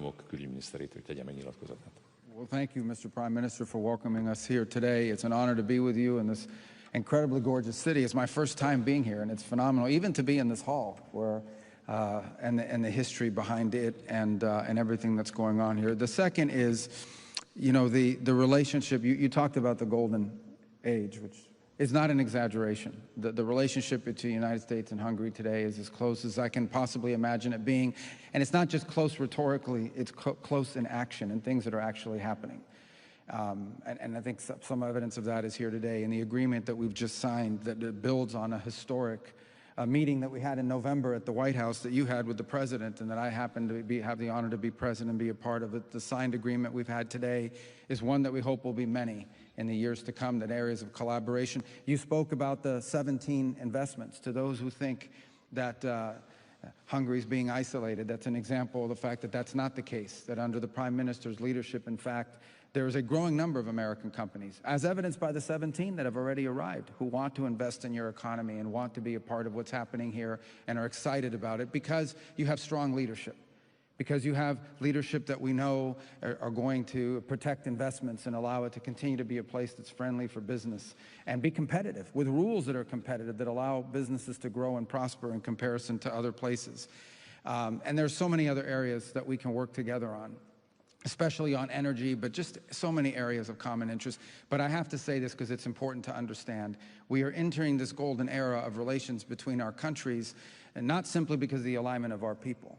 Államok külügyminiszterét, hogy tegye meg nyilatkozatát. Well, thank you, Mr. Prime Minister, for welcoming us here today. It's an honor to be with you in this incredibly gorgeous city. It's my first time being here, and it's phenomenal, even to be in this hall, where and the history behind it and everything that's going on here. The second is, you know, the relationship. You talked about the golden age, which is not an exaggeration. The relationship between the United States and Hungary today is as close as I can possibly imagine it being. And it's not just close rhetorically, it's close in action and things that are actually happening. And I think some evidence of that is here today in the agreement that we've just signed that builds on a historic meeting that we had in November at the White House that you had with the president and that I happened to have the honor to be present and be a part of it. The signed agreement we've had today is one that we hope will be many in the years to come, that areas of collaboration. You spoke about the 17 investments. To those who think that Hungary is being isolated, that's an example of the fact that that's not the case, that under the Prime Minister's leadership, in fact, there is a growing number of American companies, as evidenced by the 17 that have already arrived, who want to invest in your economy and want to be a part of what's happening here and are excited about it because you have strong leadership, because you have leadership that we know are going to protect investments and allow it to continue to be a place that's friendly for business and be competitive with rules that are competitive, that allow businesses to grow and prosper in comparison to other places. And there's so many other areas that we can work together on, especially on energy, but just so many areas of common interest. But I have to say this because it's important to understand. We are entering this golden era of relations between our countries, and not simply because of the alignment of our people,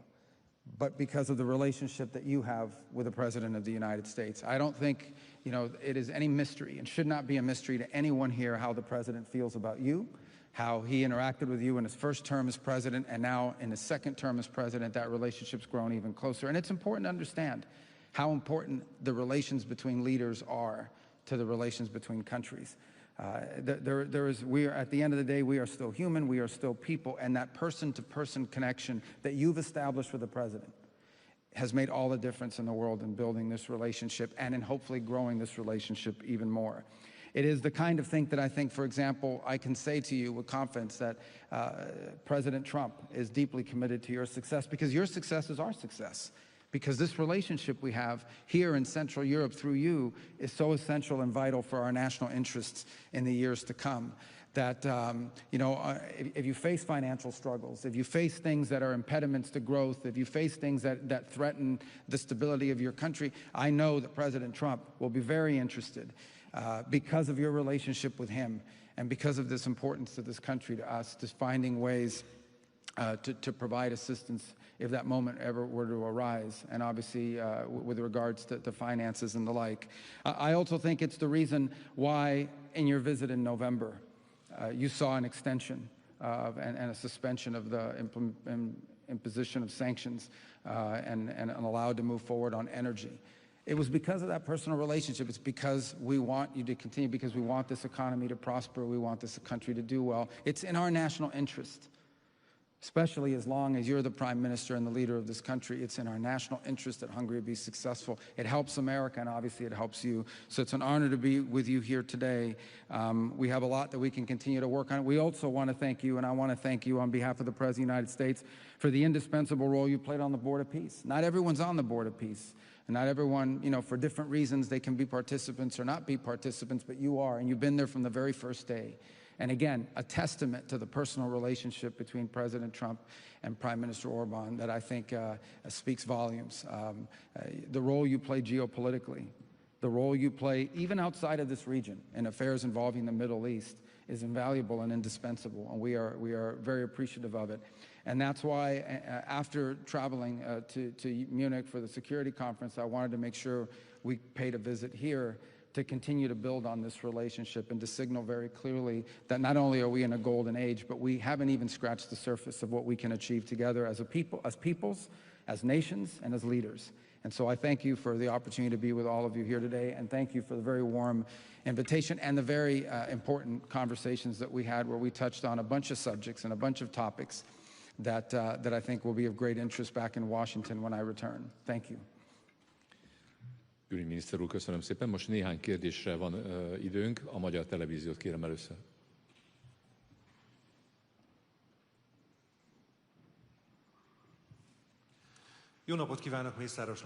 but because of the relationship that you have with the President of the United States. I don't think, you know, it is any mystery, and should not be a mystery to anyone here, how the President feels about you, how he interacted with you in his first term as President, and now in his second term as President, that relationship's grown even closer. And it's important to understand how important the relations between leaders are to the relations between countries. We are, at the end of the day, we are still human, we are still people, and that person-to-person connection that you've established with the President has made all the difference in the world in building this relationship and in hopefully growing this relationship even more. It is the kind of thing that I think, for example, I can say to you with confidence that President Trump is deeply committed to your success, because your success is our success. Because this relationship we have here in Central Europe through you is so essential and vital for our national interests in the years to come. That, you know, if you face financial struggles, if you face things that are impediments to growth, if you face things that threaten the stability of your country, I know that President Trump will be very interested because of your relationship with him and because of this importance to this country, to us, to finding ways to provide assistance if that moment ever were to arise, and obviously with regards to finances and the like. I also think it's the reason why in your visit in November you saw an extension and a suspension of the imposition of sanctions and allowed to move forward on energy. It was because of that personal relationship. It's because we want you to continue, because we want this economy to prosper, we want this country to do well. It's in our national interest, especially as long as you're the Prime Minister and the leader of this country. It's in our national interest that Hungary be successful. It helps America, and obviously it helps you. So it's an honor to be with you here today. We have a lot that we can continue to work on. We also want to thank you, and I want to thank you on behalf of the President of the United States for the indispensable role you played on the Board of Peace. Not everyone's on the Board of Peace. And not everyone, you know, for different reasons, they can be participants or not be participants, but you are, and you've been there from the very first day. And again, a testament to the personal relationship between President Trump and Prime Minister Orban that I think speaks volumes. The role you play geopolitically, the role you play even outside of this region in affairs involving the Middle East is invaluable and indispensable, and we are very appreciative of it. And that's why after traveling to Munich for the security conference, I wanted to make sure we paid a visit here to continue to build on this relationship and to signal very clearly that not only are we in a golden age, but we haven't even scratched the surface of what we can achieve together as a people, as peoples, as nations, and as leaders. And so I thank you for the opportunity to be with all of you here today, and thank you for the very warm invitation and the very important conversations that we had, where we touched on a bunch of subjects and a bunch of topics that I think will be of great interest back in Washington when I return. Thank you. Külügyminiszter úr, köszönöm szépen. Most néhány kérdésre van időnk. A magyar televíziót kérem először. Jó napot kívánok, Mészáros